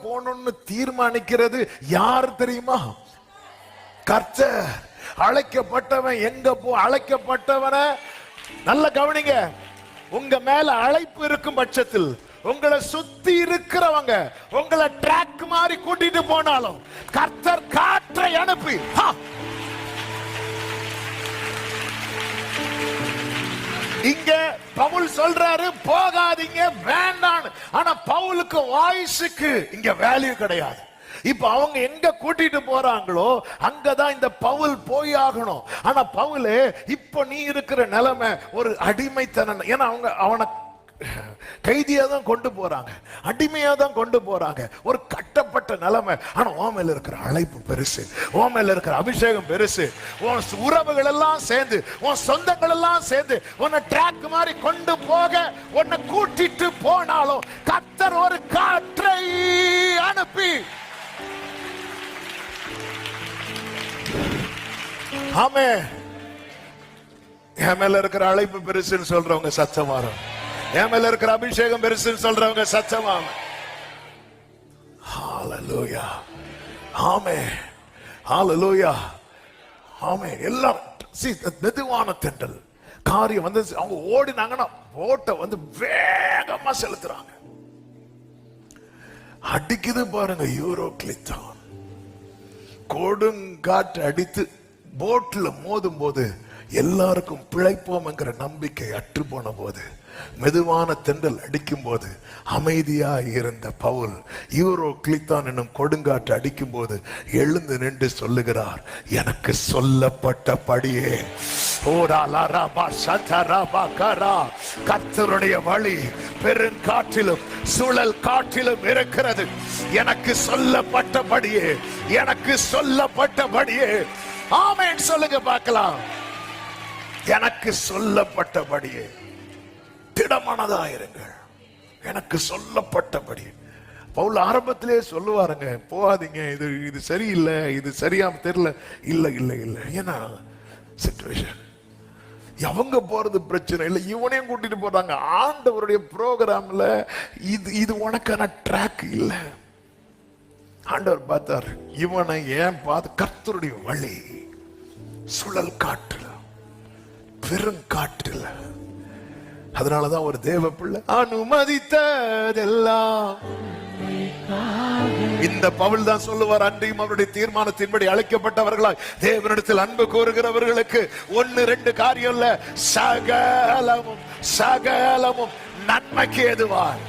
போகணும்னு தீர்மானிக்கிறது யார் தெரியுமா? கர்த்தர். அழைக்கப்பட்டவன் எங்க அழைக்கப்பட்டவன நல்ல கவனிங்க. உங்க மேல அழைப்பு இருக்கும் பட்சத்தில் உங்களை சுத்தி இருக்கிறவங்க உங்களை ட்ராக் மாதிரி கூட்டிட்டு போனாலும் கர்த்தர் காற்றை அனுப்பி இங்க பவுல் சொல்றாரு போகாதீங்க வேண்டாம். ஆனா பவுலுக்கு வாய்ஸுக்கு இங்க வேல்யூ கிடையாது. இப்ப அவங்க எங்க கூட்டிட்டு போறாங்களோ அங்கதான் இந்த பவுல் போய் ஆகணும். ஆனா பவுலே இப்ப நீ இருக்கிற நிலைமை ஒரு அடிமைத்தனம். ஏன்னா அவங்க அவனை கைதியா தான் கொண்டு போறாங்க, அடிமையா தான் கொண்டு போறாங்க, ஒரு கட்டப்பட்ட நிலைமை. ஆனா உன் மேல இருக்கிற அழைப்பு பெருசு, உன் மேல இருக்கிற அபிஷேகம் பெருசு. உன் உறவுகள் எல்லாம் சேர்ந்து, உன் சொந்தங்கள் எல்லாம் சேர்ந்து உன்னை ட்ராக் மாதிரி கொண்டு போக உன்னை கூட்டிட்டு போனாலும் கர்த்தர் ஒரு காற்றை அனுப்பி ஆமே. என் மேல இருக்கிற அழைப்பு பெருசுன்னு சொல்றவங்க சத்தமாறும், என் மேல இருக்கிற அபிஷேகம் பெருசுன்னு சொல்றவங்க சத்தமாறும். ஹalleluya, ஆமே, ஹalleluya, ஆமே. எல்லாம் மெதுவான தென்றல் காரியம் வந்து அவங்க ஓடினாங்கன்னா ஓட்ட வந்து வேகமா செலுத்துறாங்க. அடிக்குது பாருங்க யூரோக்ளித்தான். கொடுங்காற்று அடித்து போட்ல மோதும் போது எல்லாருக்கும் பிழைப்போம் என்கிற நம்பிக்கை அற்று போன போது, மெதுவான தென்றல் அடிக்கும் போது அமைதியா இருந்த பவுல் யூரோக்ளித்தான் என்னும் கொடுங்காற்று அடிக்கும் போது எழுந்து நின்று சொல்லுகிறார், எனக்கு சொல்லப்பட்டபடியே கர்த்தருடைய வழி பெருங்காற்றிலும் சுழல் காற்றிலும் இருக்கிறது. எனக்கு சொல்லப்பட்டபடியே, எனக்கு சொல்லப்பட்டபடியே. ஆமென் சொல்லுங்க பார்க்கலாம். எனக்கு சொல்லப்பட்டபடியே திடமனதாயிருங்கள், எனக்கு சொல்லப்பட்டபடி. பவுல் ஆரம்பத்திலே சொல்லுவாருங்க, போகாதீங்க, இது சரியில்லை, இது சரியா தெரியல. இல்ல இல்ல இல்ல, ஏன்னா சிச்சுவேஷன் அவங்க போறது பிரச்சனை இல்லை, இவனையும் கூட்டிட்டு போறாங்க. ஆண்டவருடைய ப்ரோக்ராம்ல இது உனக்கான ட்ராக் இல்ல. ஆண்டவர் பார்த்தார், இவனை ஏன் பார்த்து கர்த்தருடைய வழி சுழல் காற்றுல பெருங்காற்றுல. அதனாலதான் ஒரு தேவ பிள்ளை அனுமதித்ததெல்லாம். இந்த பவுல் தான் சொல்லுவார், அன்றையும் அவருடைய தீர்மானத்தின்படி அழைக்கப்பட்டவர்களாய் தேவனிடத்தில் அன்பு கூறுகிறவர்களுக்கு 1-2 காரியம் இல்ல, சகலமும் சகலமும் நன்மைக்கு ஏதுவாய்